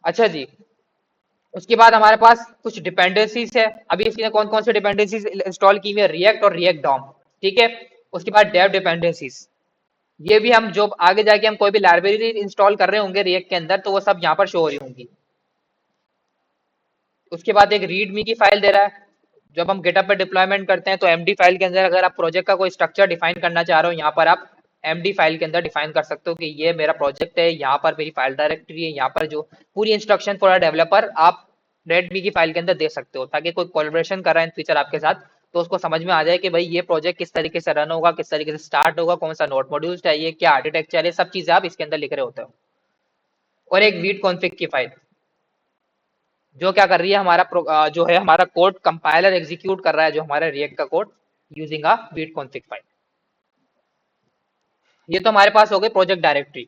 अच्छा जी, उसके बाद हमारे पास कुछ डिपेंडेंसीज है। अभी इसने कौन कौन से डिपेंडेंसीज इंस्टॉल की हुई है, रिएक्ट और रिएक्ट डॉम। ठीक है। उसके बाद डेव डिपेंडेंसीज, ये भी हम जो आगे जाके हम कोई भी लाइब्रेरी इंस्टॉल कर रहे होंगे रिएक्ट के अंदर तो वो सब यहाँ पर शो हो रही होंगी। उसके बाद एक रीडमी की फाइल दे रहा है। जब हम गिटहब पे डिप्लॉयमेंट करते हैं तो एमडी फाइल के अंदर अगर आप प्रोजेक्ट का कोई स्ट्रक्चर डिफाइन करना चाह रहे हो, यहाँ पर आप एमडी फाइल के अंदर डिफाइन कर सकते हो कि ये मेरा प्रोजेक्ट है, यहाँ पर मेरी फाइल डायरेक्टरी है, यहाँ पर जो पूरी इंस्ट्रक्शन फॉर डेवलपर आप रेडमी की फाइल के अंदर दे सकते हो, ताकि कोई कोलैबोरेशन कर रहा है इन फ्यूचर आपके साथ तो उसको समझ में आ जाए कि भाई ये प्रोजेक्ट किस तरीके से रन होगा, किस तरीके से स्टार्ट होगा, कौन सा नोट मॉड्यूल चाहिए, क्या आर्किटेक्चर है, सब चीजें आप इसके अंदर लिख रहे होते हो। और एक वीट कॉन्फ़िग की फाइल जो क्या कर रही है, हमारा जो है हमारा कोड कंपाइलर एग्जीक्यूट कर रहा है जो हमारा रिएक्ट का code using a wheat config file. ये तो हमारे पास हो गई प्रोजेक्ट डायरेक्टरी।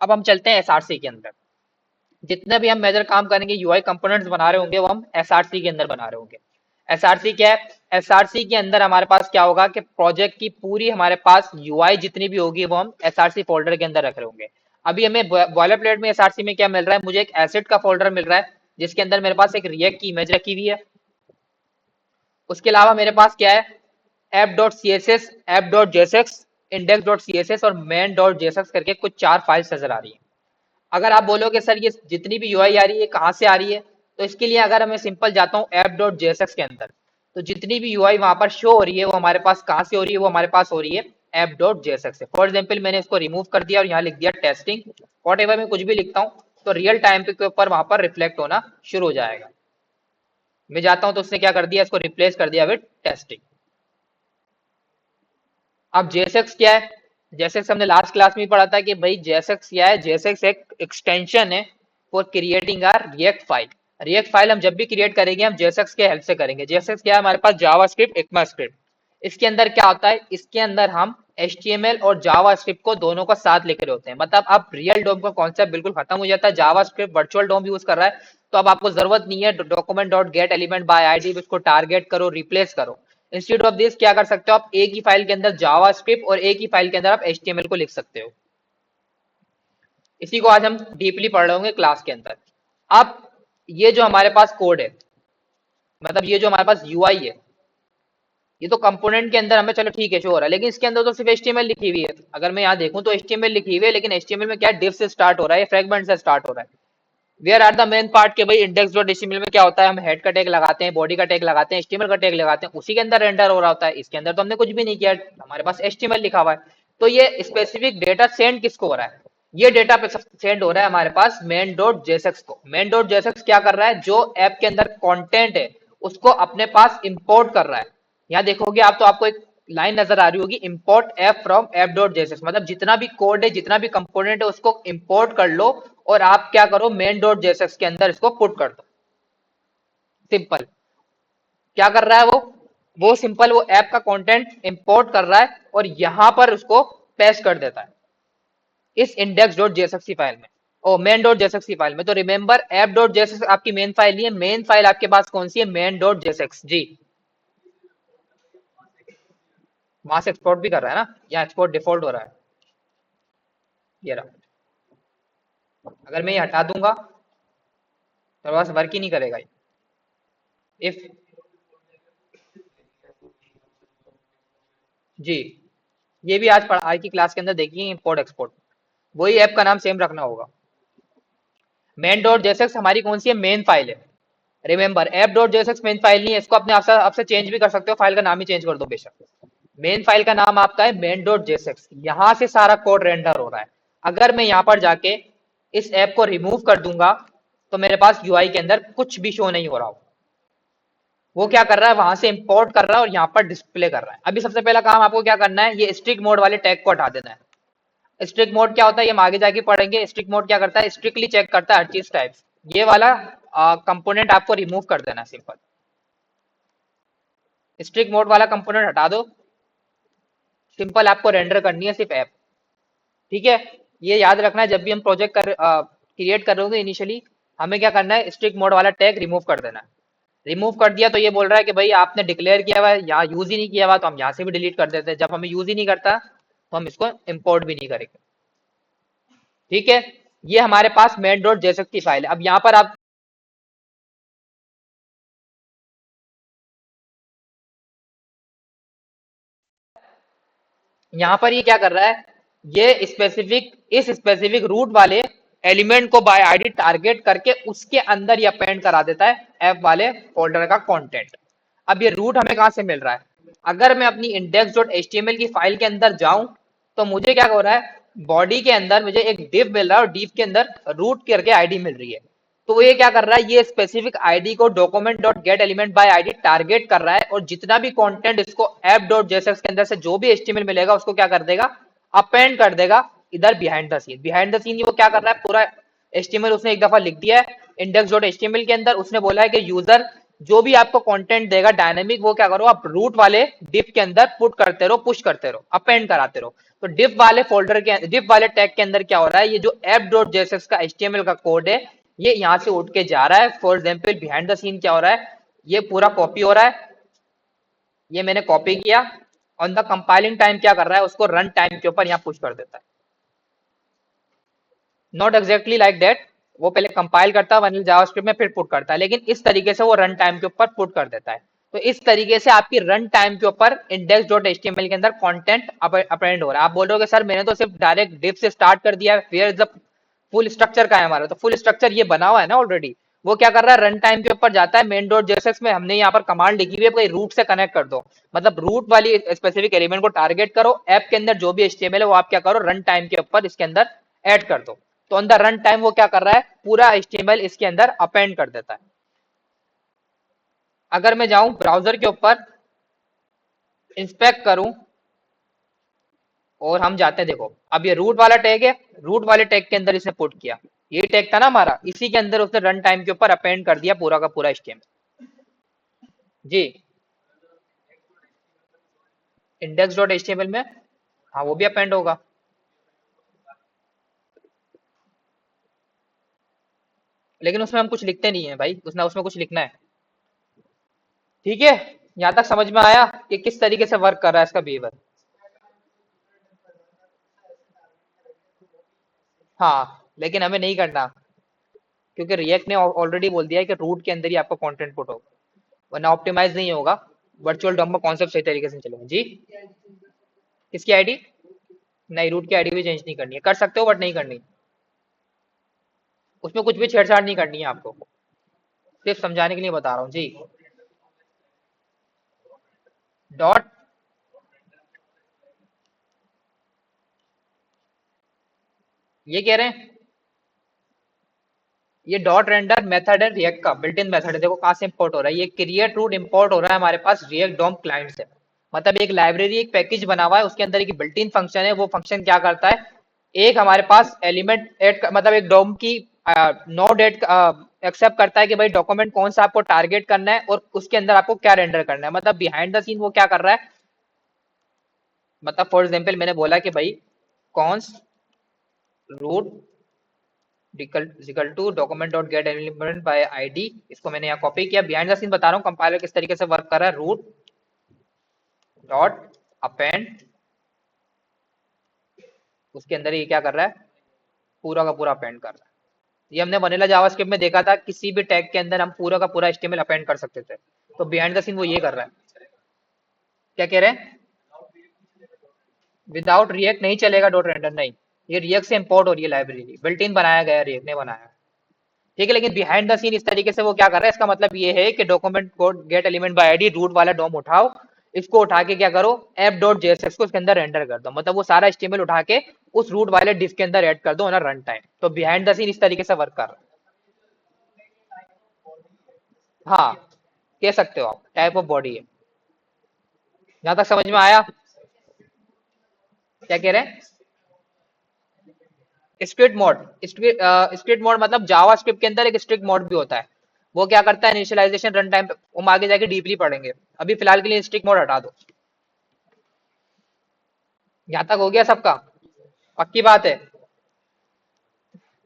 अब हम चलते हैं एसआरसी के अंदर। जितने भी हम मेजर काम करेंगे, यूआई कंपोनेंट्स बना रहे होंगे, वो हम एसआरसी के अंदर बना रहे होंगे। एसआरसी क्या है? एसआरसी के अंदर हमारे पास क्या होगा कि प्रोजेक्ट की पूरी हमारे पास यूआई जितनी भी होगी वो हम एसआरसी फोल्डर के अंदर रख रहे होंगे। अभी हमें बॉयलर प्लेट में एसआरसी में क्या मिल रहा है, मुझे एक एसेट का फोल्डर मिल रहा है जिसके अंदर मेरे पास एक रिएक्ट की इमेज रखी हुई है। उसके अलावा मेरे पास क्या है, app dot C S S, app dot JSX, index dot C S S और मेन डॉट जेएसएक्स करके कुछ 4 फाइल्स नजर आ रही है। अगर आप बोलोगे सर ये जितनी भी यूआई आ रही है कहाँ से आ रही है, तो इसके लिए अगर मैं सिंपल जाता हूँ ऐप डॉट जेएसएक्स के अंदर, तो जितनी भी यूआई वहां पर शो हो रही है वो हमारे पास कहाँ से हो रही है, वो हमारे पास हो रही है ऐप डॉट जेएसएक्स से। फॉर एग्जाम्पल मैंने इसको रिमूव कर दिया और यहाँ लिख दिया टेस्टिंग। वॉट एवर मैं कुछ भी लिखता हूँ तो रियल टाइम के ऊपर वहां पर रिफ्लेक्ट होना शुरू हो जाएगा। मैं जाता हूँ तो उसने क्या कर दिया, इसको रिप्लेस कर दिया विद टेस्टिंग। अब जेएसएक्स क्या है? जेएसएक्स हमने लास्ट क्लास में ही पढ़ा था कि भाई जेएसएक्स क्या है, जेएसएक्स एक एक्सटेंशन है for creating our React file. React file हम जब भी क्रिएट करेंगे हम जेएसएक्स के हेल्प से करेंगे। जेएसएक्स क्या है, हमारे पास जावास्क्रिप्ट, इक्मास्क्रिप्ट। इसके अंदर क्या होता है, इसके अंदर हम एचटीएमएल और जावास्क्रिप्ट को दोनों को साथ लेकर होते हैं। मतलब अब रियल डोम का कॉन्सेप्ट बिल्कुल खत्म हो जाता है, जावास्क्रिप्ट वर्चुअल डोम यूज कर रहा है, तो अब आपको जरूरत नहीं है document dot get element by ID उसको टारगेट करो, रिप्लेस करो। इंस्टेड ऑफ दिस क्या कर सकते हो आप, एक ही फाइल के अंदर जावास्क्रिप्ट और एक ही फाइल के अंदर आप एचटीएमएल को लिख सकते हो। इसी को आज हम डीपली पढ़ रहे होंगे क्लास के अंदर। अब ये जो हमारे पास कोड है, मतलब ये जो हमारे पास यूआई है, ये तो कंपोनेंट के अंदर हमें चलो ठीक है शो हो रहा है, लेकिन इसके अंदर तो सिर्फ एचटीएमएल लिखी हुई है। अगर मैं यहाँ देखूं तो एचटीएमएल लिखी हुई है, लेकिन एचटीएमएल में क्या डिव से स्टार्ट हो रहा है, फ्रेगमेंट से स्टार्ट हो रहा है। Where are the main part के भाई इंडेक्स डॉट एचटीएमएल में क्या होता है, हम हेड का टैग लगाते हैं, बॉडी का टैग लगाते हैं, एचटीएमएल का टैग लगाते हैं, उसी के अंदर रेंडर हो रहा होता है। इसके अंदर तो हमने कुछ भी नहीं किया, हमारे पास एचटीएमएल लिखा हुआ है। तो ये स्पेसिफिक डेटा सेंड किसको हो रहा है, ये डेटा सेंड हो रहा है हमारे पास मेन डॉट जेएसएक्स को। मेन डॉट जेएसएक्स क्या कर रहा है, जो ऐप के अंदर कंटेंट है उसको अपने पास इंपोर्ट कर रहा है। यहाँ देखोगे आप तो आपको एक लाइन नजर आ रही होगी, import app from app dot JSX, मतलब जितना भी कोड है, जितना भी कंपोनेंट है उसको इंपोर्ट कर लो और आप क्या करो, मेन डॉट जेएसएक्स के अंदर इसको पुट कर दो। सिंपल। क्या कर रहा है वो सिंपल वो ऐप का कंटेंट इंपोर्ट कर रहा है और यहां पर उसको पेस्ट कर देता है इस इंडेक्स डॉट जेएसएक्स की फाइल में, ओ मेन डॉट जेएसएक्स की फाइल में। तो रिमेंबर ऐप डॉट जेएसएक्स आपकी मेन फाइल नहीं है, मेन फाइल आपके पास कौन सी है, मेन डॉट जेएसएक्स जी। वहां से एक्सपोर्ट भी कर रहा है ना, यहाँ एक्सपोर्ट डिफॉल्ट हो रहा है, ये रहा। अगर मैं ये हटा दूंगा तो बस वर्क ही नहीं करेगा ये। इफ जी, ये भी आज की क्लास के अंदर देखिए, इंपोर्ट एक्सपोर्ट वही ऐप का नाम सेम रखना होगा। मेन डॉट जेएसएक्स हमारी कौन सी है, मेन फाइल है। Remember app dot JSX main file नहीं है, इसको अपने आपसे चेंज भी कर सकते हो, फाइल का नाम ही चेंज कर दो बेशक। मेन फाइल का नाम आपका है मेन डॉट जेएसएक्स, यहां से सारा कोड रेंडर हो रहा है। अगर मैं यहां पर जाके इस ऐप को रिमूव कर दूंगा तो मेरे पास यूआई के अंदर कुछ भी शो नहीं हो रहा हो। वो क्या कर रहा है, वहां से इंपोर्ट कर रहा है और यहाँ पर डिस्प्ले कर रहा है। अभी सबसे पहला काम आपको क्या करना है, ये स्ट्रिक्ट मोड वाले टैग को हटा देना है। स्ट्रिक्ट मोड क्या होता है ये हम आगे जाके पढ़ेंगे। स्ट्रिक्ट मोड क्या करता है, स्ट्रिक्टली चेक करता है हर चीज टाइप्स। ये वाला कंपोनेंट आपको रिमूव कर देना है सिंपल। स्ट्रिक्ट मोड वाला कंपोनेंट हटा दो, सिंपल आपको रेंडर करनी है सिर्फ ऐप। ठीक है, ये याद रखना है, जब भी हम प्रोजेक्ट क्रिएट कर रहे होंगे इनिशियली हमें क्या करना है, स्ट्रिक्ट मोड वाला टैग रिमूव कर देना है। रिमूव कर दिया तो ये बोल रहा है कि भाई आपने डिक्लेयर किया हुआ है, यहाँ यूज ही नहीं किया हुआ, तो हम यहाँ से भी डिलीट कर देते हैं। जब हमें यूज ही नहीं करता तो हम इसको इम्पोर्ट भी नहीं करेंगे। ठीक है, ये हमारे पास मेन डॉट जेएसएक्स की फाइल है। अब यहाँ पर आप यहाँ पर ये क्या कर रहा है, ये स्पेसिफिक इस स्पेसिफिक रूट वाले एलिमेंट को बाय आईडी टारगेट करके उसके अंदर ये अपेंड करा देता है ऐप वाले फोल्डर का कंटेंट। अब ये रूट हमें कहाँ से मिल रहा है, अगर मैं अपनी index.html की फाइल के अंदर जाऊं तो मुझे क्या हो रहा है, बॉडी के अंदर मुझे एक div मिल रहा है और div के अंदर रूट करके आईडी मिल रही है। तो ये क्या कर रहा है, ये स्पेसिफिक आईडी को document dot get element by ID target कर रहा है और जितना भी कंटेंट इसको ऐप डॉट जेएसएक्स के अंदर से जो भी एचटीएमएल मिलेगा उसको क्या कर देगा, अपेंड कर देगा इधर behind the scene. Behind the scene वो क्या कर रहा है, पूरा एचटीएमएल उसने एक दफा लिख दिया है इंडेक्स डॉट एचटीएमएल के अंदर। उसने बोला है कि यूजर जो भी आपको कंटेंट देगा डायनेमिक, वो क्या करो आप रूट वाले डिव के अंदर पुट करते रहो, पुश करते रहो, अपेंड कराते रहो। तो डिव वाले फोल्डर के डिव वाले टैग के अंदर क्या हो रहा है, ये जो ऐप डॉट जेएसएक्स का एचटीएमएल का कोड है ये यहाँ से उठ के जा रहा है। For example behind the scene क्या हो रहा है, ये पूरा कॉपी हो रहा है, ये मैंने कॉपी किया, ऑन द कंपाइलिंग टाइम क्या कर रहा है, उसको रन टाइम के ऊपर यहाँ पुश कर देता है। नॉट एग्जैक्टली लाइक दैट, वो पहले कंपाइल करता है वनीला जावास्क्रिप्ट में फिर पुट करता है, लेकिन इस तरीके से वो रन टाइम के ऊपर पुट कर देता है। तो इस तरीके से आपकी रन टाइम के ऊपर इंडेक्स डॉट एचटीएमएल के अंदर कंटेंट अपेंड हो रहा है। आप बोल रहे हो कि सर मैंने तो सिर्फ डायरेक्ट डिव से स्टार्ट कर दिया है, where is the full structure का है हमारा, तो फुल स्ट्रक्चर ये बना हुआ है ना ऑलरेडी। वो क्या कर रहा है, रन टाइम के ऊपर जाता है मेन डॉट जेएसएक्स में, हमने यहाँ पर कमांड लिखी हुई है कोई रूट से कनेक्ट कर दो, मतलब रूट वाली स्पेसिफिक एलिमेंट को टारगेट करो, ऐप के अंदर जो भी एचटीएमएल है वो आप क्या करो रन टाइम के ऊपर इसके अंदर ऐड कर दो। तो अंदर रन टाइम वो क्या कर रहा है, पूरा एचटीएमएल इसके अंदर अपेंड कर देता है। अगर मैं जाऊं ब्राउजर के ऊपर इंस्पेक्ट करूं और हम जाते हैं, देखो अब ये रूट वाला टैग है, रूट वाले टैग के अंदर इसने पुट किया, ये टैग था ना हमारा, इसी के अंदर उसने रन टाइम के ऊपर अपेंड कर दिया पूरा का पूरा एचटीएमएल। जी, इंडेक्स डॉट एचटीएमएल में, हाँ वो भी अपेंड होगा, लेकिन उसमें हम कुछ लिखते नहीं है भाई, उसने उसमें कुछ लिखना है। ठीक है, यहाँ तक समझ में आया कि किस तरीके से वर्क कर रहा है इसका बिहेवियर। हाँ लेकिन हमें नहीं करना, क्योंकि रिएक्ट ने ऑलरेडी बोल दिया है कि रूट के अंदर ही आपका कंटेंट पुट होगा, वरना ऑप्टिमाइज नहीं होगा, वर्चुअल डॉम में कॉन्सेप्ट सही तरीके से नहीं चलेगा। जी, किसकी आईडी, नहीं रूट की आईडी भी चेंज नहीं करनी है, कर सकते हो बट नहीं करनी, उसमें कुछ भी छेड़छाड़ नहीं करनी है आपको, सिर्फ समझाने के लिए बता रहा हूँ। जी, डॉट, ये कह रहे हैं ये डॉट रेंडर मेथड है रिएक्ट का, बिल्ट इन मेथड है। देखो कहाँ से इंपोर्ट हो रहा है, ये क्रिएट रूट इंपोर्ट हो रहा है हमारे पास रिएक्ट डॉम क्लाइंट से, मतलब एक लाइब्रेरी एक पैकेज बना हुआ है, उसके अंदर एक बिल्ट इन फंक्शन है। वो फंक्शन क्या करता है, एक हमारे पास एलिमेंट ऐड मतलब एक डॉम की नोड ऐड एक्सेप्ट करता है कि भाई डॉक्यूमेंट कौन सा आपको टारगेट करना है और उसके अंदर आपको क्या रेंडर करना है, मतलब बिहाइंड द सीन वो क्या कर रहा है, मतलब फॉर एग्जाम्पल मैंने बोला कि भाई const root equal to document dot get element by ID, इसको मैंने यहाँ कॉपी किया। बिहाइंड द सीन बता रहा हूँ कंपाइलर किस तरीके से वर्क कर रहा है, रूट डॉट अपेंड, उसके अंदर ये क्या कर रहा है, पूरा का पूरा अपेंड कर रहा है। ये हमने वनीला जावास्क्रिप्ट में देखा था, किसी भी टैग के अंदर हम पूरा का पूरा एचटीएमएल अपेंड कर सकते थे, तो बिहाइंड द सीन वो ये कर रहा है। क्या कह रहे हैं, विदाउट रिएक्ट नहीं चलेगा डॉट रेंडर, नहीं, ये रिएक्ट से इंपोर्ट हो रही है लाइब्रेरी, बिल्ट इन बनाया गया, रिएक्ट ने बनाया। ठीक है, लेकिन बिहाइंड द सीन इस तरीके से वो क्या कर रहा है, इसका मतलब ये है कि document code get element by ID root वाला डॉम उठाओ, इसको उठा के क्या करो ऐप डॉट जेएसएक्स को इसके अंदर रेंडर कर दो, मतलब वो सारा एचटीएमएल उठा के उस रूट वाले डिस्क के अंदर ऐड कर दो ना रन टाइम। तो बिहाइंड द सीन इस तरीके से वर्क कर रहा है। हाँ कह सकते हो आप, टाइप ऑफ बॉडी है। यहाँ तक समझ में आया, क्या कह रहे हैं, स्क्रिप्ट मोड, स्क्रिप्ट मोड मतलब जावा स्क्रिप्ट के अंदर एक स्ट्रिक्ट मोड भी होता है, वो क्या करता है इनिशियलाइजेशन रन टाइम, हम आगे जाके डीपली पढ़ेंगे, अभी फिलहाल के लिए स्ट्रिक्ट मोड हटा दो। यहाँ तक हो गया सबका, पक्की बात है।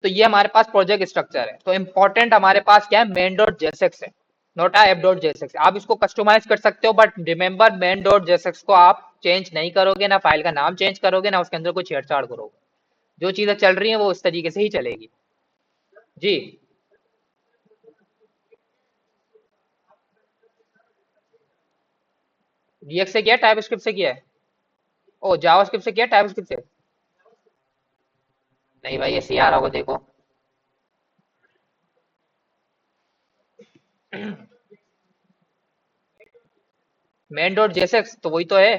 तो ये हमारे पास प्रोजेक्ट स्ट्रक्चर है, तो इंपॉर्टेंट हमारे पास क्या है, मेन डॉट जेएसएक्स है, नोट ऐप डॉट जेएसएक्स। आप इसको कस्टमाइज कर सकते हो but remember main dot JSX को आप चेंज नहीं करोगे, ना फाइल का नाम चेंज करोगे, ना उसके अंदर कोई छेड़छाड़ करोगे। जो चीजें चल रही हैं वो उस तरीके से ही चलेगी। जी। रिएक्ट से किया टाइपस्क्रिप्ट से किया है? ओ जावास्क्रिप्ट से किया टाइपस्क्रिप्ट से? नहीं भाई, ऐसे ही आ रहा होगा देखो। मेन डॉट जेएसएक्स तो वही तो है।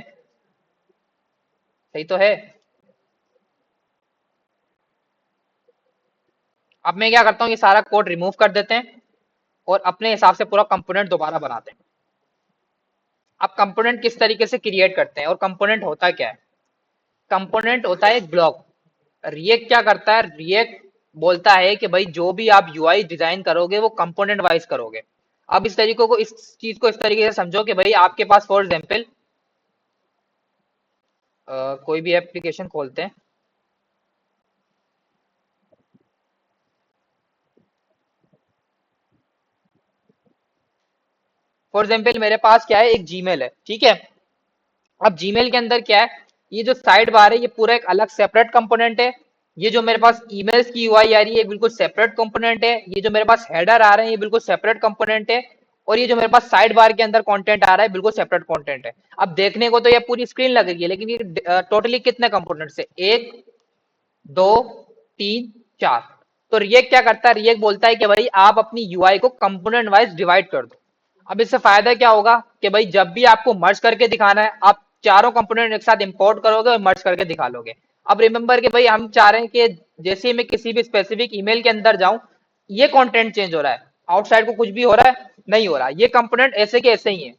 सही तो है। अब मैं क्या करता हूँ, ये सारा कोड रिमूव कर देते हैं और अपने हिसाब से पूरा कंपोनेंट दोबारा बनाते हैं। अब कंपोनेंट किस तरीके से क्रिएट करते हैं और कंपोनेंट होता क्या है? कंपोनेंट होता है एक ब्लॉक। रिएक्ट क्या करता है? रिएक्ट बोलता है कि भाई जो भी आप यूआई डिजाइन करोगे वो कंपोनेंट वाइज करोगे। अब इस तरीके को, इस चीज को इस तरीके से समझो कि भाई आपके पास फॉर एग्जाम्पल कोई भी एप्लीकेशन खोलते हैं। फॉर एग्जाम्पल मेरे पास क्या है, एक जीमेल है, ठीक है। अब जीमेल के अंदर क्या है, ये जो साइड बार है ये पूरा एक अलग सेपरेट कंपोनेंट है। ये जो मेरे पास ईमेल्स की यूआई आ रही है ये बिल्कुल सेपरेट कंपोनेंट है। ये जो मेरे पास हेडर आ रहे हैं ये बिल्कुल सेपरेट कंपोनेंट है। और ये जो मेरे पास साइड बार के अंदर कंटेंट आ रहा है बिल्कुल सेपरेट कंटेंट है। अब देखने को तो ये पूरी स्क्रीन लगेगी, लेकिन ये टोटली कितने कंपोनेंट्स है? एक, दो, तीन, चार। तो रिएक्ट क्या करता है? रिएक्ट बोलता है कि भाई आप अपनी यूआई को कंपोनेंट वाइज डिवाइड कर दो। अब इससे फायदा क्या होगा कि भाई जब भी आपको मर्ज करके दिखाना है, आप चारों कंपोनेंट एक साथ इंपोर्ट करोगे और मर्ज करके दिखा लोगे। अब रिमेंबर कि भाई हम चाह रहे हैं कि जैसे ही मैं किसी भी स्पेसिफिक ईमेल के अंदर जाऊं, ये कंटेंट चेंज हो रहा है, आउटसाइड को कुछ भी हो रहा है? नहीं हो रहा। ये कंपोनेंट ऐसे के ऐसे ही है,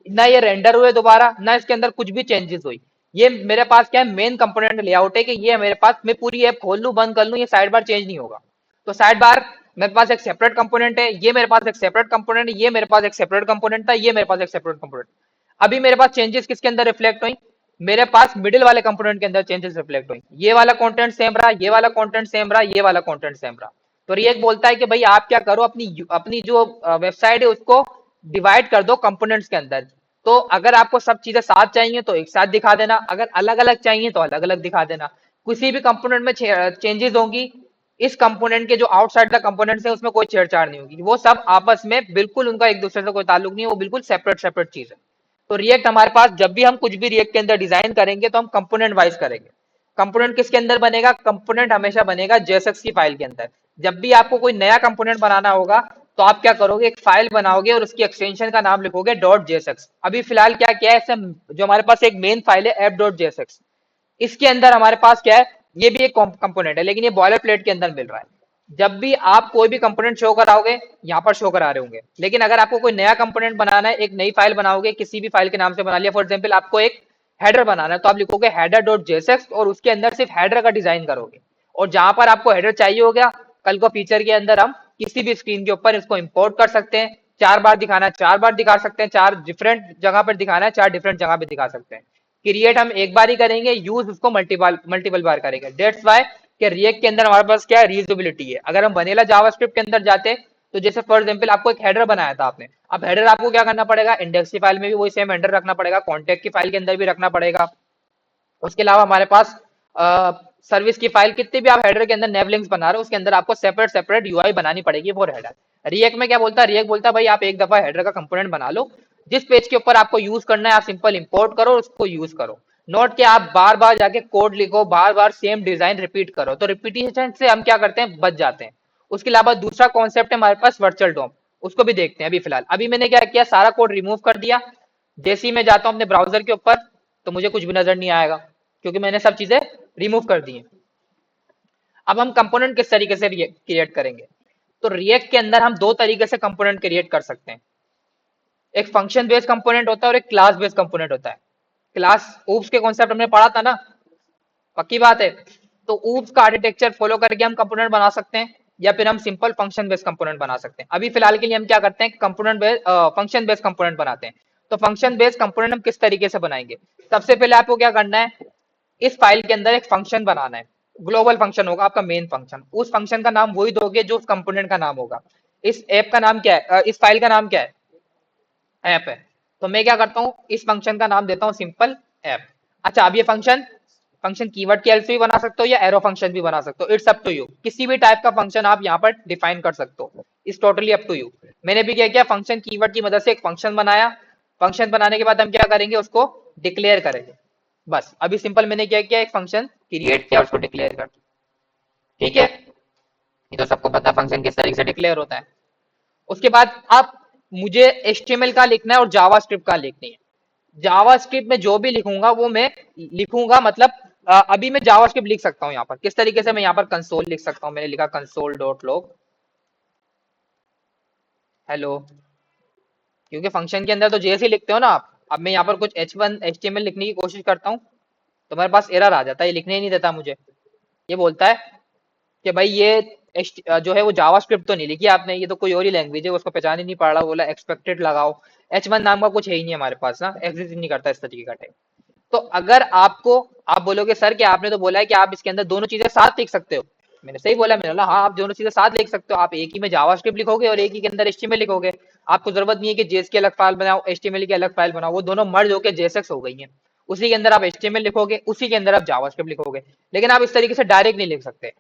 ना ये रेंडर हुए दोबारा, ना इसके अंदर कुछ भी चेंजेस हुई। ये मेरे पास क्या है, मेन कंपोनेंट लेआउट है कि ये मेरे पास, मैं पूरी ऐप खोल लूं बंद कर लूं, ये साइड बार चेंज नहीं होगा। तो साइड बार मेरे पास एक सेपरेट कंपोनेंट है, ये मेरे पास एक सेपरेट कंपोनेंट है, ये मेरे पास एक सेपरेट कंपोनेंट था, ये मेरे पास एक सेपरेट कंपोनेंट। अभी मेरे पास चेंजेस किसके अंदर रिफ्लेक्ट हुई? मेरे पास मिडिल वाले कंपोनेंट के अंदर चेंजेस रिफ्लेक्ट हुई। ये वाला कंटेंट सेम रहा, ये वाला कंटेंट सेम रहा, ये वाला कंटेंट सेम रहा। तो रिएक्ट बोलता है कि भाई आप क्या करो, अपनी अपनी जो वेबसाइट है उसको डिवाइड कर दो कंपोनेंट्स के अंदर। तो अगर आपको सब चीजें साथ चाहिए तो एक साथ दिखा देना, अगर अलग अलग चाहिए तो अलग अलग दिखा देना। किसी भी कंपोनेंट में चेंजेस होंगी, इस कंपोनेंट के जो आउटसाइड द कंपोनेंट्स है उसमें कोई छेड़छाड़ नहीं होगी, वो सब आपस में बिल्कुल, उनका एक दूसरे से कोई ताल्लुक नहीं है, वो बिल्कुल सेपरेट सेपरेट चीज है। तो रिएक्ट हमारे पास, जब भी हम कुछ भी रिएक्ट के अंदर डिजाइन करेंगे तो हम कंपोनेंट वाइज करेंगे। कंपोनेंट किसके अंदर बनेगा? कंपोनेंट हमेशा बनेगा जेएसएक्स की फाइल के अंदर। जब भी आपको कोई नया कंपोनेंट बनाना होगा तो आप क्या करोगे, एक फाइल बनाओगे और उसकी एक्सटेंशन का नाम लिखोगे डॉट जेएसएक्स। अभी फिलहाल क्या किया है, जो हमारे पास एक मेन फाइल है ऐप डॉट जेएसएक्स, इसके अंदर हमारे पास क्या है, ये भी एक कंपोनेंट है, लेकिन ये बॉयलर प्लेट के अंदर मिल रहा है। जब भी आप कोई भी कंपोनेंट शो कराओगे, यहाँ पर शो करा रहे होंगे, लेकिन अगर आपको कोई नया कंपोनेंट बनाना है, एक नई फाइल बनाओगे, किसी भी फाइल के नाम से बना लिया, फॉर एग्जाम्पल आपको एक हेडर बनाना है तो आप लिखोगे हेडर डॉट जेएसएक्स और उसके अंदर सिर्फ हेडर का डिजाइन करोगे। और जहां पर आपको हेडर चाहिए हो गया, कल को फीचर के अंदर हम किसी भी स्क्रीन के ऊपर इसको इंपोर्ट कर सकते हैं। चार बार दिखाना है, चार बार दिखा सकते हैं, चार डिफरेंट जगह पर दिखाना है, चार डिफरेंट जगह पे दिखा सकते हैं। क्रिएट हम एक बार ही करेंगे, यूज उसको मल्टीपल मल्टीपल बार करेंगे। डेट्स वाई कि रिएक्ट के अंदर हमारे पास क्या है, रीयूजेबिलिटी है। अगर हम वनीला जावास्क्रिप्ट के अंदर जाते, तो जैसे फॉर एग्जांपल आपको एक हेडर बनाया था आपने, अब हेडर आपको क्या करना पड़ेगा, इंडेक्स की फाइल में भी वही सेम हेडर रखना पड़ेगा, कॉन्टैक्ट की फाइल के अंदर भी रखना पड़ेगा। उसके अलावा हमारे पास सर्विस की फाइल, कितनी भी आप हेडर के अंदर नेव लिंक्स बना रहे हो उसके अंदर आपको सेपरेट सेपरेट यूआई बनानी पड़ेगी फॉर हेडर। रिएक्ट में क्या बोलता है, रिएक्ट बोलता है भाई आप एक दफा हेडर का कंपोनेंट बना लो, जिस पेज के ऊपर आपको यूज करना है आप सिंपल इंपोर्ट करो और उसको यूज करो। नोट के आप बार बार जाके कोड लिखो, बार बार सेम डिजाइन रिपीट करो, तो रिपीटेशन से हम क्या करते हैं, बच जाते हैं। उसके अलावा दूसरा कॉन्सेप्ट है हमारे पास वर्चुअल डॉम, उसको भी देखते हैं। अभी फिलहाल अभी मैंने क्या किया, सारा कोड रिमूव कर दिया। जैसे ही मैं जाता हूँ अपने ब्राउजर के ऊपर तो मुझे कुछ भी नजर नहीं आएगा, क्योंकि मैंने सब चीजें रिमूव कर दी हैं। अब हम कंपोनेंट किस तरीके से क्रिएट करेंगे? तो रिएक्ट के अंदर हम दो तरीके से कंपोनेंट क्रिएट कर सकते हैं। एक फंक्शन बेस्ड कंपोनेंट होता है और एक क्लास बेस्ड कंपोनेंट होता है। क्लास ऊप्स के कॉन्सेप्ट हमने पढ़ा था ना, पक्की बात है। तो ऊप्स का आर्किटेक्चर फॉलो करके हम कंपोनेंट बना सकते हैं, या फिर हम सिंपल फंक्शन बेस्ड कंपोनेंट बना सकते हैं। अभी फिलहाल के लिए हम क्या करते हैं, component based function based component बनाते हैं। तो फंक्शन बेस्ड कंपोनेंट हम किस तरीके से बनाएंगे? सबसे पहले आपको क्या करना है, इस फाइल के अंदर एक फंक्शन बनाना है। ग्लोबल फंक्शन होगा आपका मेन फंक्शन, उस फंक्शन का नाम वही दोगे जो उस कंपोनेंट का नाम होगा। इस ऐप का नाम क्या है, इस फाइल का नाम क्या है, ऐप है। तो मैं क्या करता हूँ, इस फंक्शन का नाम देता हूँ सिंपल ऐप। अच्छा, अब ये फंक्शन फंक्शन कीवर्ड की हेल्प से भी बना सकते हो या एरो फंक्शन भी बना सकते हो, इट्स अप टू यू। किसी भी टाइप का फंक्शन आप यहाँ पर डिफाइन कर सकते हो, it's totally up to you. मैंने भी क्या किया, फंक्शन कीवर्ड की मदद से एक फंक्शन बनाया। फंक्शन बनाने के बाद हम क्या करेंगे, उसको डिक्लेयर करेंगे। बस अभी सिंपल मैंने क्या किया, एक फंक्शन क्रिएट किया, उसको डिक्लेयर कर दिया। ठीक है, ये तो सबको पता फंक्शन किस तरीके से डिक्लेयर होता है। उसके बाद आप, मुझे HTML का लिखना है और जावास्क्रिप्ट का लिखनी है। जावास्क्रिप्ट में जो भी लिखूंगा वो मैं लिखूंगा, मतलब अभी मैं जावास्क्रिप्ट लिख सकता हूँ यहाँ पर किस तरीके से, मैं यहाँ पर कंसोल लिख सकता हूँ। मैंने लिखा कंसोल डॉट लॉग हेलो, क्योंकि फंक्शन के अंदर तो जैसे लिखते हो ना आप। अब मैं यहाँ पर कुछ HTML लिखने की कोशिश करता हूँ तो मेरे पास एरर आ जाता है, ये लिखने ही नहीं देता मुझे। ये बोलता है कि भाई ये जो है वो जावास्क्रिप्ट तो नहीं लिखी आपने, ये तो कोई और ही लैंग्वेज है, उसको पहचान ही नहीं पड़ रहा। बोला एक्सपेक्टेड लगाओ, H1 नाम का कुछ है ही नहीं हमारे पास ना, एग्जिस्ट नहीं करता इस तरीके का टाइप। तो अगर आपको, आप बोलोगे सर कि आपने तो बोला है कि आप इसके अंदर दोनों चीजें साथ लिख सकते हो। मैंने सही बोला, मैंने बोला हाँ आप दोनों चीजें साथ लिख सकते हो, आप एक ही में जावास्क्रिप्ट लिखोगे और एक ही के अंदर HTML लिखोगे। आपको जरूरत नहीं है कि जेएस की अलग फाइल बनाओ, HTML की अलग फाइल बनाओ, वो दोनों मर्ज होकर जेएसएक्स हो गई हैं। उसी के अंदर आप HTML लिखोगे, उसी के अंदर आप जावास्क्रिप्ट लिखोगे। लेकिन आप इस तरीके से डायरेक्ट नहीं लिख सकते।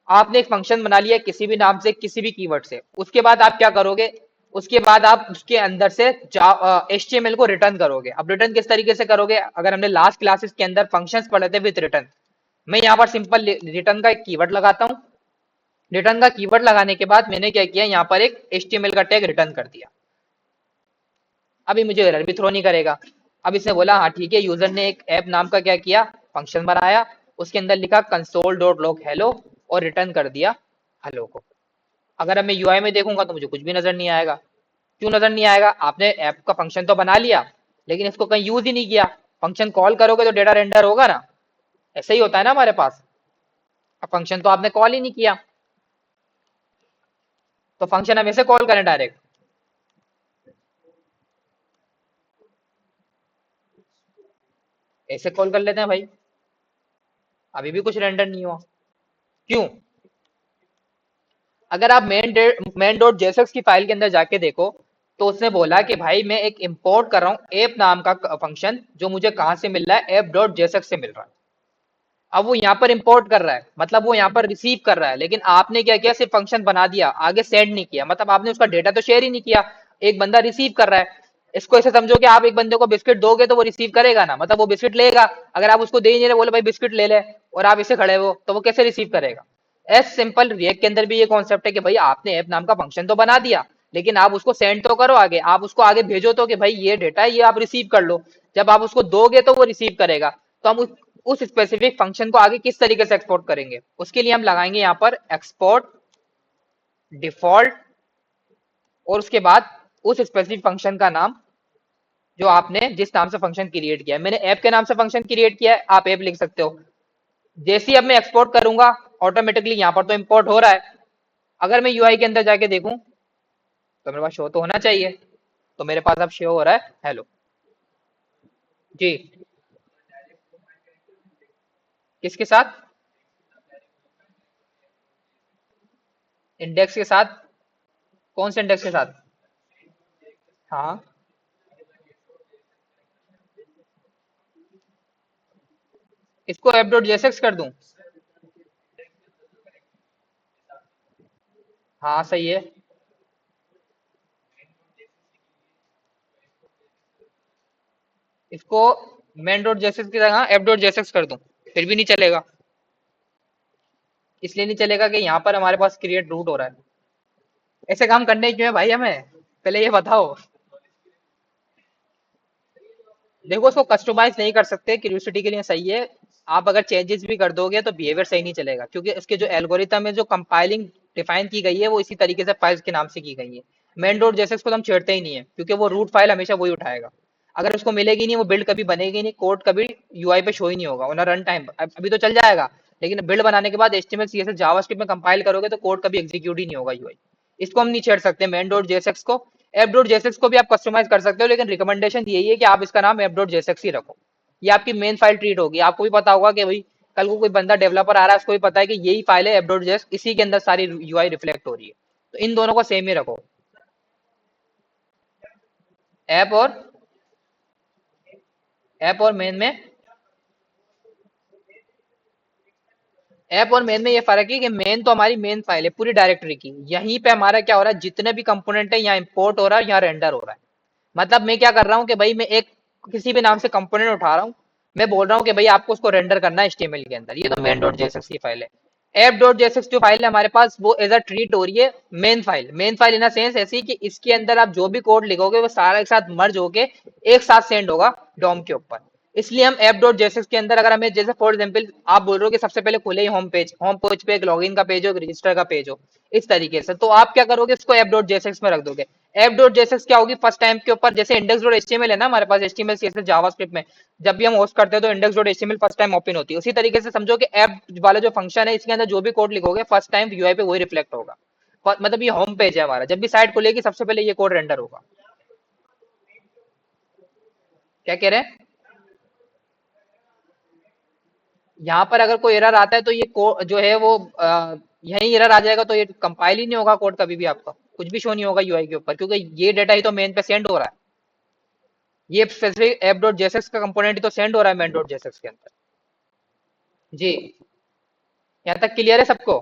आपने एक फंक्शन बना लिया किसी भी नाम से, किसी भी कीवर्ड से, उसके बाद आप क्या करोगे, उसके बाद आप उसके अंदर से HTML को रिटर्न करोगे। अब रिटर्न किस तरीके से करोगे, अगर हमने लास्ट क्लासेस के अंदर फंक्शंस पढ़े थे विद रिटर्न, मैं यहाँ पर सिंपल रिटर्न का एक कीवर्ड लगाता हूँ। रिटर्न का कीवर्ड लगाने के बाद मैंने क्या किया, यहाँ पर एक HTML का टैग रिटर्न कर दिया। अभी मुझे एरर भी थ्रो नहीं करेगा। अब इसने बोला हाँ ठीक है, यूजर ने एक ऐप नाम का क्या किया, फंक्शन बनाया, उसके अंदर लिखा कंसोल डॉट लॉग हेलो और रिटर्न कर दिया हेलो को। अगर अब मैं यूआई में देखूंगा तो मुझे कुछ भी नजर नहीं आएगा। क्यों नजर नहीं आएगा, आपने ऐप का फंक्शन तो बना लिया लेकिन इसको कहीं यूज ही नहीं किया। फंक्शन कॉल करोगे तो डेटा रेंडर होगा ना, ऐसे ही होता है ना हमारे पास। अब फंक्शन तो आपने कॉल ही नहीं किया, तो फंक्शन हम ऐसे कॉल करें डायरेक्ट, ऐसे कॉल कर लेते हैं भाई। अभी भी कुछ रेंडर नहीं हुआ, क्यों? अगर आप मेन डॉट जेएसएक्स की फाइल के अंदर जाके देखो तो उसने बोला कि भाई मैं एक इंपोर्ट कर रहा हूँ ऐप नाम का फंक्शन, जो मुझे कहाँ से मिल रहा है, ऐप डॉट जेएसएक्स से मिल रहा है। अब वो यहाँ पर इंपोर्ट कर रहा है, मतलब वो यहाँ पर रिसीव कर रहा है, लेकिन आपने क्या किया, सिर्फ फंक्शन बना दिया, आगे सेंड नहीं किया, मतलब आपने उसका डेटा तो शेयर ही नहीं किया। एक बंदा रिसीव कर रहा है, इसको ऐसे समझो कि आप एक बंदे को बिस्किट दोगे तो वो रिसीव करेगा ना, मतलब वो बिस्किट लेगा। अगर आप उसको दे ही नहीं रहे, बोले भाई बिस्किट ले ले, और आप इसे खड़े हो, तो वो कैसे रिसीव करेगा? एस सिंपल रिएक्ट के अंदर भी ये कॉन्सेप्ट है कि भाई आपने ऐप नाम का फंक्शन तो बना दिया, लेकिन आप उसको सेंड तो करो आगे, आप उसको आगे भेजो तो कि भाई ये डेटा है, ये आप रिसीव कर लो। जब आप उसको दोगे तो वो रिसीव करेगा। तो हम उस स्पेसिफिक फंक्शन को आगे किस तरीके से एक्सपोर्ट करेंगे, उसके लिए हम लगाएंगे यहाँ पर एक्सपोर्ट डिफॉल्ट, और उसके बाद उस स्पेसिफिक फंक्शन का नाम, जो आपने जिस नाम से फंक्शन क्रिएट किया है। मैंने ऐप के नाम से फंक्शन क्रिएट किया है, आप ऐप लिख सकते हो। जैसे ही अब मैं एक्सपोर्ट करूंगा, ऑटोमेटिकली यहाँ पर तो इंपोर्ट हो रहा है। अगर मैं यूआई के अंदर जाके देखूं तो मेरे पास शो तो होना चाहिए, तो मेरे पास अब शो हो रहा है हेलो। जी, किसके साथ? इंडेक्स के साथ? कौन से इंडेक्स के साथ? हाँ, इसको एप डॉट जेएसएक्स कर दूं? हाँ सही है। इसको मेन डॉट जेएसएक्स की जगह एप डॉट जेएसएक्स कर दूं, फिर भी नहीं चलेगा। इसलिए नहीं चलेगा कि यहाँ पर हमारे पास क्रिएट रूट हो रहा है। ऐसे काम करने क्यों है भाई हमें, पहले ये बताओ। देखो, उसको कस्टमाइज नहीं कर सकते, क्यूरियोसिटी के लिए सही है। आप अगर चेंजेस भी कर दोगे तो बिहेवियर सही नहीं चलेगा, क्योंकि इसके जो एल्गोरिथम है, जो कंपाइलिंग डिफाइन की गई है, वो इसी तरीके से फाइल्स के नाम से की गई है। मेन डॉट जैसे इसको तो हम छेड़ते ही नहीं है, क्योंकि वो रूट फाइल हमेशा वही उठाएगा। अगर उसको मिलेगी नहीं, वो बिल्ड कभी बनेगी नहीं, कोड कभी यूआई पे शो ही नहीं होगा, और ना रन टाइम अभी तो चल जाएगा, लेकिन बिल्ड बनाने के बाद एचटीएमएल सीएसएस जावास्क्रिप्ट में कंपाइल करोगे तो कोड कभी एग्जीक्यूट ही नहीं होगा यूआई। इसको हम नहीं छेड़ सकते मेन डॉट जेएसएक्स को। एप डॉट जेएसएक्स को भी आप कस्टमाइज कर सकते हो, लेकिन रिकमेंडेशन यही है कि आप इसका नाम एप डॉट जेएसएक्स ही रखो। ये आपकी मेन फाइल ट्रीट होगी। आपको भी पता होगा कि भाई कल को कोई बंदा डेवलपर आ रहा है, उसको भी पता है कि यही फाइल है एप डॉट जेएस, इसी के अंदर सारी यूआई रिफ्लेक्ट हो रही है। तो इन दोनों को सेम ही रखो, ऐप और ऐप और मेन में। ऐप और मेन में ये फर्क है कि मेन तो हमारी मेन फाइल है पूरी डायरेक्टरी की, यहीं पे हमारा क्या हो रहा है, जितने भी कंपोनेंट है यहाँ इंपोर्ट हो रहा है, यहाँ रेंडर हो रहा है। मतलब मैं क्या कर रहा हूँ कि भाई मैं एक किसी भी नाम से कंपोनेंट उठा रहा हूँ, मैं बोल रहा हूँ कि भाई आपको उसको रेंडर करना है HTML के अंदर, ये तो मेन डॉट जेएसएक्स की फाइल है। ऐप डॉट जेएसएक्स जो फाइल है हमारे पास वो एज अ ट्रीट हो रही है मेन फाइल इन सेंस ऐसी कि इसके अंदर आप जो भी कोड लिखोगे वो सारा एक साथ मर्ज होके एक साथ सेंड होगा डॉम के ऊपर। इसलिए हम ऐप डॉट जेएसएक्स के अंदर अगर हमें जैसे फॉर एग्जांपल आप बोल रहे हो कि सबसे पहले खुले ही होम पेज पे एक लॉगिन का पेज हो, एक रजिस्टर का पेज हो, इस तरीके से, तो आप क्या करोगे, इसको ऐप डॉट जेएसएक्स में रख दोगे। ऐप डॉट जेएसएक्स क्या होगी, फर्स्ट टाइम के ऊपर जैसे इंडेक्स डॉट एचटीएमएल है ना हमारे पास, एचटीएमएल सीएसएस जावास्क्रिप्ट में जब भी हम होस्ट करते हैं तो index dot HTML first time open होती है, उसी तरीके से समझो कि ऐप वाला जो फंक्शन है इसके अंदर जो भी कोड लिखोगे फर्स्ट टाइम यूआई पे वही रिफ्लेक्ट होगा। मतलब ये होम पेज है हमारा, जब भी साइट खुलेगी सबसे पहले ये कोड रेंडर होगा। क्या कह रहे हैं, यहाँ पर अगर कोई एरर आता है तो ये जो है वो यही एरर आ जाएगा, तो ये कंपाइल ही नहीं होगा कोड कभी भी, आपका कुछ भी शो नहीं होगा यूआई के ऊपर, क्योंकि ये डेटा ही तो मेन पे सेंड हो रहा है, ये स्पेसिफिक ऐप डॉट जेएसएक्स का कंपोनेंट ही तो सेंड हो रहा है मेन डॉट जेएसएक्स के अंदर। जी, यहाँ तक क्लियर है सबको।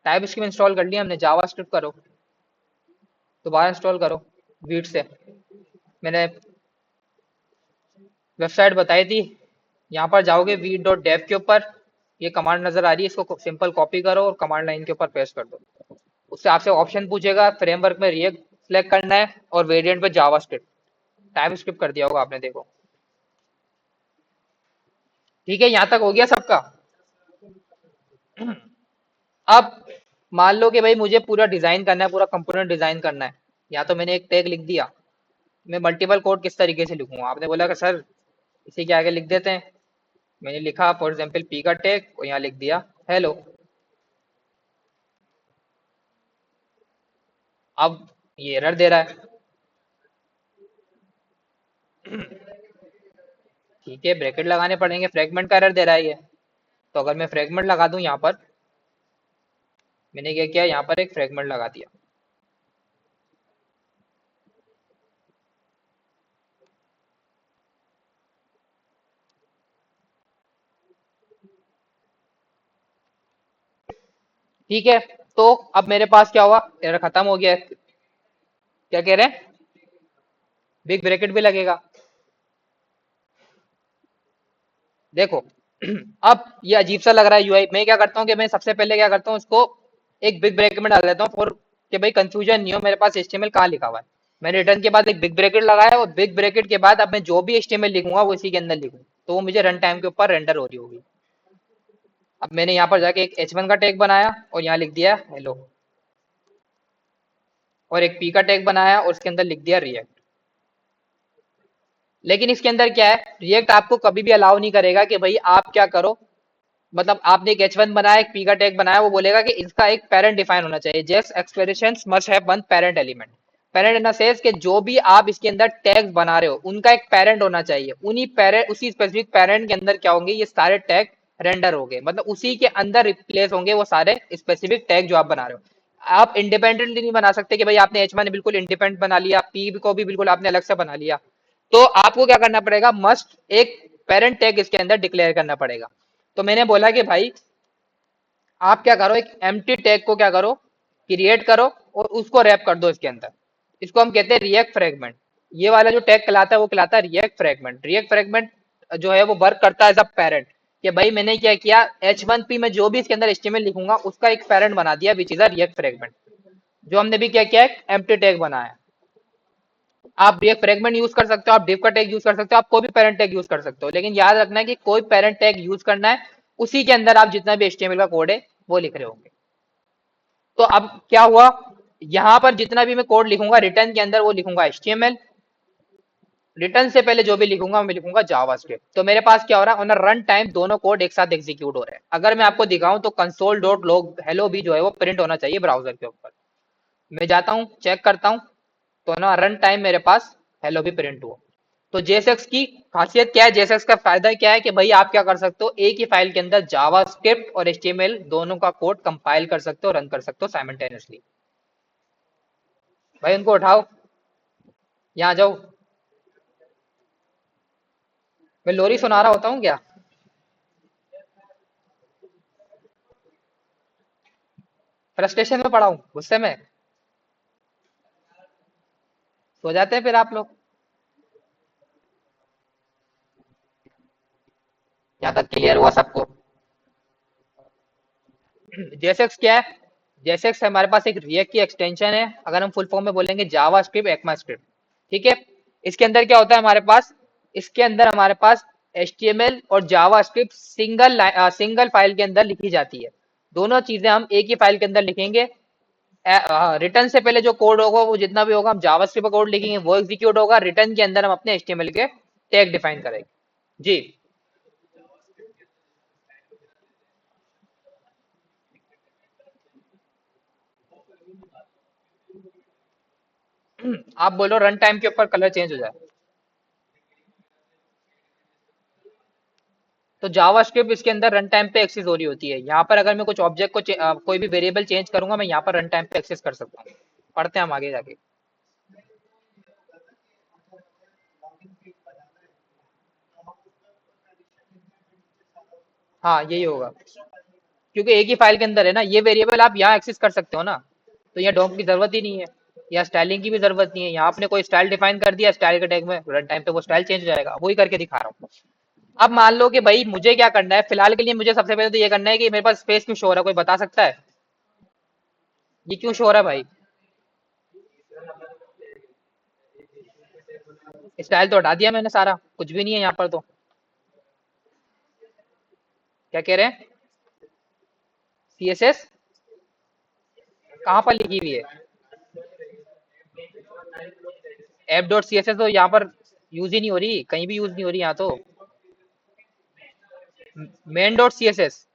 टाइप स्क्रिप्ट इंस्टॉल कर लिया हमने, जावा स्क्रिप्ट करो, दोबारा इंस्टॉल करो वीट से। मैंने वेबसाइट बताई थी, यहाँ पर जाओगे वीट डॉट डेव के ऊपर, ये कमांड नजर आ रही है, इसको सिंपल कॉपी करो और कमांड लाइन के ऊपर पेस्ट कर दो। उससे आपसे ऑप्शन पूछेगा, फ्रेमवर्क में रिएक्ट सेलेक्ट करना है और वेरिएंट पे जावा स्क्रिप्ट, टाइप स्क्रिप्ट कर दिया होगा आपने, देखो। ठीक है, यहाँ तक हो गया सबका। अब मान लो कि भाई मुझे पूरा डिजाइन करना है, पूरा कंपोनेंट डिजाइन करना है, या तो मैंने एक टैग लिख दिया, मैं मल्टीपल कोड किस तरीके से लिखूंगा, आपने बोला कि सर इसी के आगे लिख देते हैं, मैंने लिखा फॉर एग्जाम्पल पी का टैग और यहाँ लिख दिया हेलो। अब ये एरर दे रहा है, ठीक है ब्रैकेट लगाने पड़ेंगे, फ्रेगमेंट का एरर दे रहा है ये, तो अगर मैं फ्रेगमेंट लगा दूं यहाँ पर, मैंने क्या किया यहाँ पर एक फ्रेगमेंट लगा दिया। ठीक है, तो अब मेरे पास क्या हुआ, एरर खत्म हो गया है। क्या कह रहे हैं, बिग ब्रैकेट भी लगेगा, देखो। अब ये अजीब सा लग रहा है यूआई, मैं क्या करता हूँ कि मैं सबसे पहले क्या करता हूँ, उसको एक बिग ब्रैकेट में डाल देता हूँ फॉर कि भाई कंफ्यूजन नहीं हो मेरे पास एचटीएमएल कहाँ लिखा हुआ है। मैंने रिटर्न के बाद एक बिग ब्रैकेट लगाया और बिग ब्रैकेट के बाद अब मैं जो भी एचटीएमएल लिखूंगा वो इसी के अंदर लिखूँ, तो वो मुझे रन टाइम के ऊपर रेंडर हो रही होगी। अब मैंने यहाँ पर जाके एक H1 का टैग बनाया और यहाँ लिख दिया हेलो, और एक P का टैग बनाया और उसके अंदर लिख दिया रिएक्ट। लेकिन इसके अंदर क्या है, रिएक्ट आपको कभी भी अलाउ नहीं करेगा कि भाई आप क्या करो, मतलब आपने एक H1 बनाया, एक P का टैग बनाया, वो बोलेगा कि इसका एक पेरेंट डिफाइन होना चाहिए, just expressions must have one parent element. Parent in the sense कि जो भी आप इसके अंदर टैग बना रहे हो उनका एक पेरेंट होना चाहिए, उन्हीं पेरेंट उसी स्पेसिफिक पेरेंट के अंदर क्या होंगे, ये सारे टैग रेंडर होंगे, मतलब उसी के अंदर रिप्लेस होंगे वो सारे स्पेसिफिक टैग जो आप बना रहे हो। आप इंडिपेंडेंटली नहीं बना सकते कि भाई आपने H1 बिल्कुल इंडिपेंडेंट बना लिया, पी को भी बिल्कुल आपने अलग से बना लिया, तो आपको क्या करना पड़ेगा, मस्ट एक पेरेंट टैग इसके अंदर डिक्लेयर करना पड़ेगा। तो मैंने बोला कि भाई आप क्या करो, एक एम्प्टी टैग को क्या करो, क्रिएट करो और उसको रैप कर दो इसके अंदर, इसको हम कहते हैं रिएक्ट फ्रेगमेंट। ये वाला जो टैग कहलाता है वो कहलाता है रिएक्ट फ्रेगमेंट। रिएक्ट फ्रेगमेंट जो है वो वर्क करता है एज अ पेरेंट, कि भाई मैंने क्या किया, H1P में जो भी इसके अंदर एचटीएमएल लिखूंगा उसका एक पेरेंट बना दिया which is a react fragment. जो हमने भी क्या किया, एक एम्प्टी टैग बनाया। आप रिएक्ट फ्रेगमेंट यूज कर सकते हो, आप डिव का टैग यूज कर सकते हो, आप कोई भी पेरेंट टैग यूज कर सकते हो, लेकिन याद रखना है कि कोई पेरेंट टैग यूज करना है उसी के अंदर आप जितना भी एचटीएमएल का कोड है वो लिख रहे होंगे। तो अब क्या हुआ, यहां पर जितना भी मैं कोड लिखूंगा रिटर्न के अंदर वो लिखूंगा एचटीएमएल, रिटर्न से पहले जो भी लिखूंगा मैं लिखूंगा जावास्क्रिप्ट। तो मेरे पास क्या हो रहा है, ऑन रन टाइम दोनों कोड एक साथ एग्जीक्यूट हो रहे हैं। अगर मैं आपको दिखाऊं तो कंसोल डॉट लॉग हेलो भी जो है वो प्रिंट होना चाहिए ब्राउजर के ऊपर। मैं जाता हूं चेक करता हूं, तो ना रन टाइम मेरे पास हेलो भी प्रिंट हुआ। तो जेएसएक्स की खासियत क्या है, जेएसएक्स का फायदा क्या है कि भाई आप क्या कर सकते हो, एक ही फाइल के अंदर जावास्क्रिप्ट और एचटीएमएल दोनों का कोड कंपाइल कर सकते हो, रन कर सकते हो साइमल्टेनियसली। भाई उनको उठाओ, यहाँ जाओ, मैं लोरी सुना रहा होता हूँ क्या? फ्रस्ट्रेशन में पड़ा हूँ, गुस्से में। सो जाते हैं फिर आप लोग। यहाँ तक क्लियर हुआ सबको? जेएसएक्स क्या है? जेएसएक्स हमारे पास एक रिएक्ट की एक्सटेंशन है, अगर हम फुल फॉर्म में बोलेंगे जावा स्क्रिप्ट एक्मा स्क्रिप्ट। ठीक है। इसके अंदर क्या होता है हमारे पास? इसके अंदर हमारे पास एचटीएमएल और जावा स्क्रिप्ट सिंगल फाइल के अंदर लिखी जाती है। दोनों चीजें हम एक ही फाइल के अंदर लिखेंगे। रिटर्न से पहले जो कोड होगा वो जितना भी होगा हम जावा स्क्रिप्ट कोड लिखेंगे, वो एग्जीक्यूट होगा। रिटर्न के अंदर हम अपने एचटीएमएल के टैग डिफाइन करेंगे। जी। आप बोलो रन टाइम के ऊपर कलर चेंज हो जाए। तो जावास्क्रिप्ट इसके अंदर रन टाइम पे एक्सेस हो रही होती है। यहाँ पर अगर मैं कुछ ऑब्जेक्ट को कोई भी वेरिएबल चेंज करूंगा, मैं यहाँ पर रन टाइम पे एक्सेस कर सकता हूँ। पढ़ते हैं हम आगे जाके। हाँ यही होगा, क्योंकि एक ही फाइल के अंदर है ना ये वेरिएबल, आप यहाँ एक्सेस कर सकते हो ना। तो यहाँ डॉम की जरूरत ही नहीं है, या स्टाइलिंग की भी जरूरत नहीं है। यहाँ आपने कोई स्टाइल डिफाइन कर दिया स्टाइल के टैग में, रन टाइम पे वो स्टाइल चेंज हो जाएगा। वही करके दिखा रहा हूँ। अब मान लो कि भाई मुझे क्या करना है, फिलहाल के लिए मुझे सबसे पहले तो ये करना है कि मेरे पास स्पेस क्यों शो हो रहा है, कोई बता सकता है ये क्यों शो हो रहा है भाई? स्टाइल तो हटा दिया मैंने सारा, कुछ भी नहीं है यहाँ पर तो। क्या कह रहे हैं? सीएसएस कहाँ पर लिखी हुई है? App dot C S S तो यहाँ पर यूज ही नहीं हो रही, कहीं भी यूज नहीं हो रही यहाँ तो। Main dot C S S,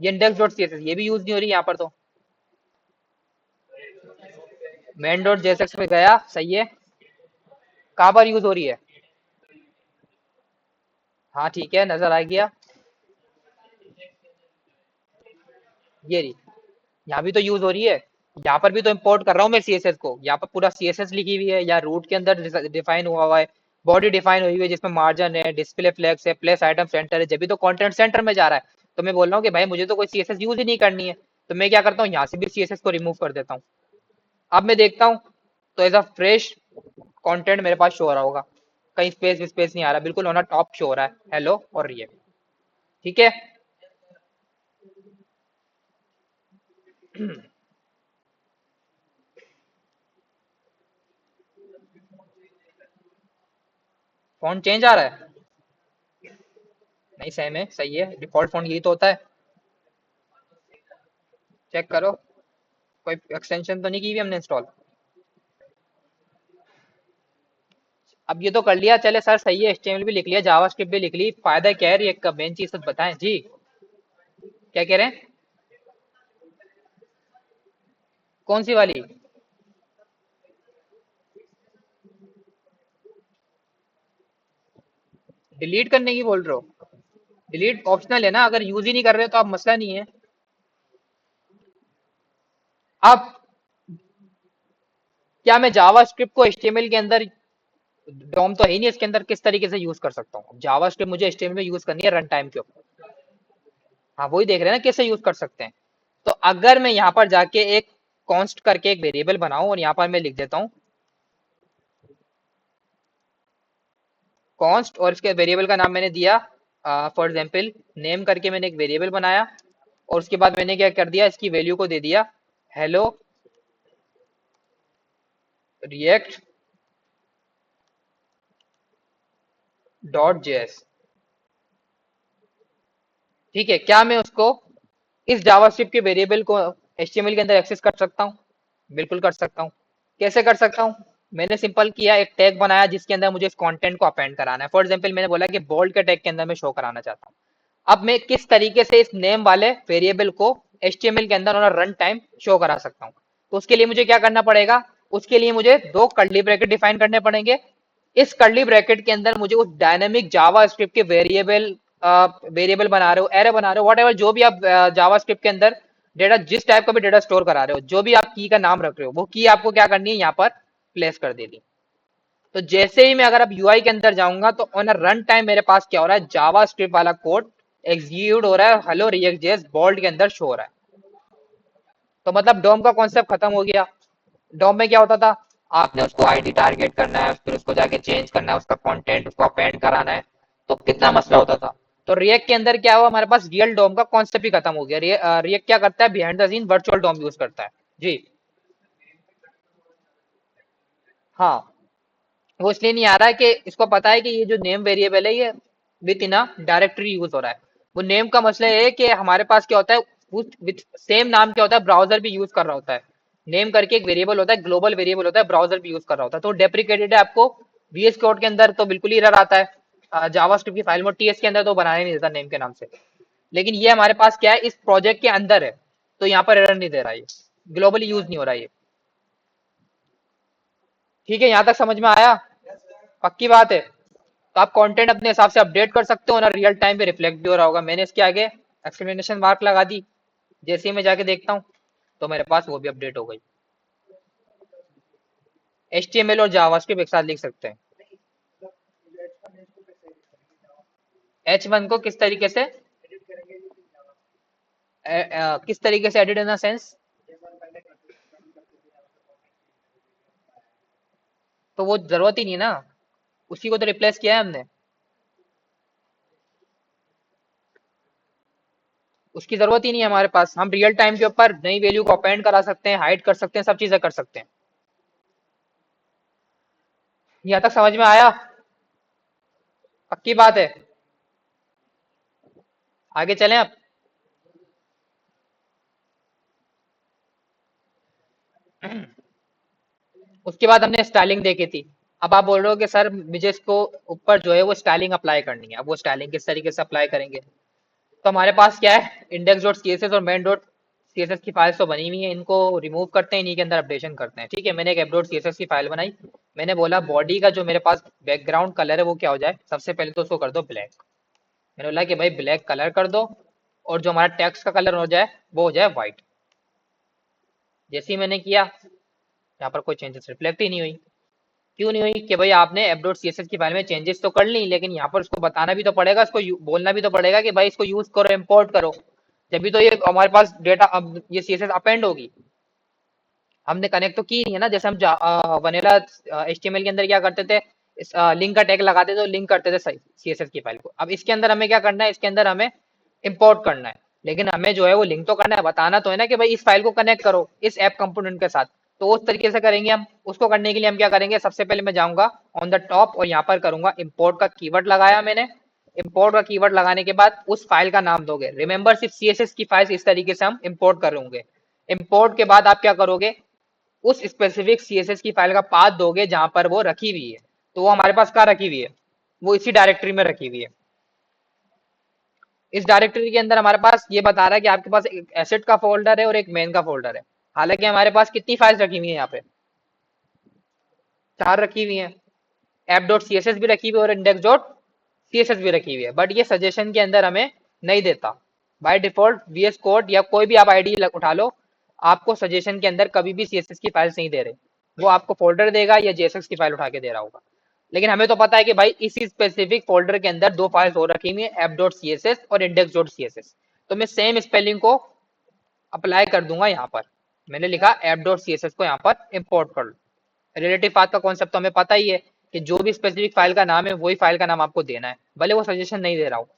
ये index dot C S S ये भी यूज नहीं हो रही यहाँ पर तो। मेन डॉट जेएसएक्स में गया, सही है। कहाँ पर यूज हो रही है? हाँ ठीक है, नजर आ गया। ये रही, यहाँ भी तो यूज हो रही है। यहाँ पर भी तो इंपोर्ट कर रहा हूँ मैं सीएसएस को, यहाँ पर पूरा सीएसएस लिखी हुई है, या रूट के अंदर डिफाइन हुआ है। बॉडी डिफाइन हुई हुई है जिसमें मार्जिन है, डिस्प्ले फ्लैग्स है, प्लेस आइटम सेंटर है, जब भी तो कंटेंट सेंटर में जा रहा है। तो मैं बोल रहा हूँ कि भाई मुझे तो कोई सीएसएस यूज ही नहीं करनी है। तो मैं क्या करता हूँ, यहाँ से भी सीएसएस को रिमूव कर देता हूँ। अब मैं देखता हूँ तो एज अ फ्रेश कंटेंट मेरे पास शो हो रहा होगा, कहीं स्पेस स्पेस नहीं आ रहा, बिल्कुल ऑन टॉप शो हो रहा है हेलो और रिएक्ट। ठीक है। फॉन्ट चेंज आ रहा है? नहीं सेम है, सही है, डिफॉल्ट फॉन्ट यही तो होता है। चेक करो, कोई एक्सटेंशन तो नहीं की हुई हमने इंस्टॉल। अब ये तो कर लिया, चले सर सही है, एचटीएमएल भी लिख लिया, जावास्क्रिप्ट भी लिख ली, फायदा क्या है रिएक्ट का, मेन चीज तो बताएं जी। क्या कह रहे हैं? कौन सी वाली? डिलीट करने की बोल रहे हो? डिलीट ऑप्शनल है ना, अगर यूज ही नहीं कर रहे हो तो अब मसला नहीं है। अब क्या मैं जावास्क्रिप्ट को एचटीएमएल के अंदर, डॉम तो है ही नहीं इसके अंदर, किस तरीके से यूज कर सकता हूँ? जावास्क्रिप्ट मुझे एचटीएमएल में यूज करनी है रन टाइम के ऊपर। हाँ वही देख रहे हैं ना कैसे यूज कर सकते हैं। तो अगर मैं यहाँ पर जाके एक कॉन्स्ट करके एक वेरिएबल बनाऊं, और यहाँ पर मैं लिख देता हूँ कॉन्स्ट, और इसके वेरिएबल का नाम मैंने दिया फॉर एग्जाम्पल नेम करके, मैंने एक वेरिएबल बनाया। और उसके बाद मैंने क्या कर दिया, इसकी वैल्यू को दे दिया हेलो रिएक्ट डॉट जेएस। ठीक है, क्या मैं उसको इस जावास्क्रिप्ट के वेरिएबल को एचटीएमएल के अंदर एक्सेस कर सकता हूँ? बिल्कुल कर सकता हूँ। कैसे कर सकता हूँ? मैंने सिंपल किया, एक टैग बनाया जिसके अंदर मुझे इस कंटेंट को अपेंड कराना है। फॉर एग्जांपल मैंने बोला कि बोल्ड के टैग के अंदर मैं शो कराना चाहता हूँ। अब मैं किस तरीके से इस नेम वाले वेरिएबल को एचटीएमएल के अंदर और रन टाइम शो करा सकता हूँ? तो उसके लिए मुझे क्या करना पड़ेगा, उसके लिए मुझे दो कर्ली ब्रैकेट डिफाइन करने पड़ेंगे। इस कर्ली ब्रैकेट के अंदर मुझे उस डायनेमिक जावा स्क्रिप्ट के वेरिएबल बना रहे हो, एरे बना रहे हो, वट जो भी आप जावा स्क्रिप्ट के अंदर डेटा, जिस टाइप का भी डेटा स्टोर करा रहे हो, जो भी आप की का नाम रख रहे हो, वो की आपको क्या करनी है यहाँ पर प्लेस कर देनी। तो जैसे ही मैं अगर अब यूआई के अंदर जाऊंगा तो ऑन अ रन टाइम मेरे पास क्या हो रहा है, जावा स्क्रिप्ट वाला कोड एग्जीक्यूट हो रहा है, हेलो रिएक्ट जेएस बोल्ट के अंदर शो हो रहा है। तो मतलब डोम का कॉन्सेप्ट खत्म हो गया। डोम में क्या होता था, आपने उसको आईडी टारगेट करना है, फिर उसको जाके चेंज करना है, उसका कंटेंट उसको अपेंड कराना है, तो कितना मसला होता था। तो रिएक्ट के अंदर क्या हुआ, हमारे पास रियल डोम का कॉन्सेप्ट ही खत्म हो गया। रिएक्ट क्या करता है, behind the scene virtual DOM use करता है। जी हाँ, वो इसलिए नहीं आ रहा है कि इसको पता है कि ये जो नेम वेरिएबल है ये with in a directory use हो रहा है। वो नेम का मसला ये है कि हमारे पास क्या होता है, विथ सेम नाम क्या होता है, ब्राउजर भी यूज कर रहा होता है। नेम करके एक वेरिएबल होता है, ग्लोबल वेरिएबल होता है, ब्राउजर भी यूज कर रहा होता है, तो डेप्रिकेटेड है। आपको वीएस कोड के अंदर तो बिल्कुल ही एरर आता है, जावास्क्रिप्ट की फाइल में टीएस के अंदर तो बनाने नहीं देता नेम के नाम से। लेकिन ये हमारे पास क्या है, इस प्रोजेक्ट के अंदर है, तो यहाँ पर एरर नहीं दे रहा, ये ग्लोबली यूज नहीं हो रहा ये। ठीक है, यहाँ तक समझ में आया? पक्की बात है। तो आप कंटेंट अपने हिसाब से अपडेट कर सकते हो ना, रियल टाइम पे रिफ्लेक्ट भी हो रहा होगा। मैंने इसके आगे एक्सप्लेनेशन मार्क लगा दी, जैसे ही मैं जाके देखता हूँ तो मेरे पास वो भी अपडेट हो गई। HTML और जावास्क्रिप्ट एक साथ लिख सकते हैं। H1 को किस तरीके से किस तरीके से एडिट इन सेंस? तो वो जरूरत ही नहीं है ना, उसी को तो रिप्लेस किया है हमने। उसकी जरूरत ही नहीं है हमारे पास। हम रियल टाइम के ऊपर नई वैल्यू को अपेंड करा सकते हैं, हाइड कर सकते हैं, सब चीजें कर सकते हैं। यहाँ तक समझ में आया? पक्की बात है। आगे चलें अब। उसके बाद हमने स्टाइलिंग देखी थी। अब आप बोल रहे हो कि सर मुझे इसको ऊपर जो है वो स्टाइलिंग अप्लाई करनी है। अब वो स्टाइलिंग किस तरीके से अप्लाई करेंगे? तो हमारे पास क्या है, इंडेक्स डॉट सीएसएस और मेन डॉट सीएसएस की फाइल्स तो बनी हुई है, इनको रिमूव करते हैं, इन्हीं के अंदर अपडेशन करते हैं। ठीक है, मैंने एक एप डॉट सीएसएस की फाइल बनाई। मैंने बोला बॉडी का जो मेरे पास बैकग्राउंड कलर है वो क्या हो जाए, सबसे पहले तो उसको कर दो ब्लैक। मैंने बोला कि भाई ब्लैक कलर कर दो, और जो हमारा टेक्स्ट का कलर हो जाए वो हो जाए व्हाइट। जैसे ही मैंने किया, यहाँ पर कोई चेंजेस रिफ्लेक्ट ही नहीं हुई। क्यों नहीं हुई? कि भाई आपने एप डॉट सीएसएस की फाइल में चेंजेस तो कर ली, लेकिन यहाँ पर उसको बताना भी तो पड़ेगा, इसको बोलना भी तो पड़ेगा कि भाई इसको यूज करो, इंपोर्ट करो, जब भी तो ये हमारे पास डेटा, अब ये सीएसएस अपेंड होगी। हमने कनेक्ट तो की नहीं है ना, जैसे हम वनेला एचटीएमएल के अंदर क्या करते थे, लिंक का टैग लगाते थे, लिंक करते थे सीएसएस की फाइल को। अब इसके अंदर हमें क्या करना है, इसके अंदर हमें इंपोर्ट करना है, लेकिन हमें जो है वो लिंक तो करना है, बताना तो है ना कि भाई इस फाइल को कनेक्ट करो इस ऐप कंपोनेंट के साथ। तो उस तरीके से करेंगे हम। उसको करने के लिए हम क्या करेंगे, सबसे पहले मैं जाऊंगा ऑन द टॉप और यहाँ पर करूंगा इंपोर्ट का कीवर्ड लगाया मैंने। इंपोर्ट का कीवर्ड लगाने के बाद उस फाइल का नाम दोगे। रिमेंबर सिर्फ सीएसएस की फाइल्स इस तरीके से हम इंपोर्ट कर होंगे। इंपोर्ट के बाद आप क्या करोगे, उस स्पेसिफिक सीएसएस की फाइल का पाथ दोगे जहां पर वो रखी हुई है। तो वो हमारे पास कहाँ रखी हुई है, वो इसी डायरेक्टरी में रखी हुई है। इस डायरेक्टरी के अंदर हमारे पास ये बता रहा है कि आपके पास एक एसेट का फोल्डर है और एक मेन का फोल्डर है। हालांकि हमारे पास कितनी फाइल्स रखी हुई है यहाँ पे, 4 रखी हुई है। App dot C S S भी रखी हुई है और index dot C S S भी रखी हुई है, बट ये सजेशन के अंदर हमें नहीं देता। बाय डिफॉल्ट वीएस कोड या कोई भी आप आईडी उठा लो, आपको सजेशन के अंदर कभी भी सीएसएस की फाइल्स नहीं दे रहे। वो आपको फोल्डर देगा या जेएसएक्स की फाइल उठा के दे रहा होगा। लेकिन हमें तो पता है कि भाई इसी स्पेसिफिक फोल्डर के अंदर 2 फाइल्स और रखी हुई है, app dot C S S और index dot C S S. तो मैं सेम स्पेलिंग को अप्लाई कर दूंगा यहाँ पर। मैंने लिखा app dot C S S को यहाँ पर इंपोर्ट कर लो। रिलेटिव पाथ का कॉन्सेप्ट तो हमें पता ही है कि जो भी स्पेसिफिक फाइल का नाम है वही फाइल का नाम आपको देना है, भले वो सजेशन नहीं दे रहा हो।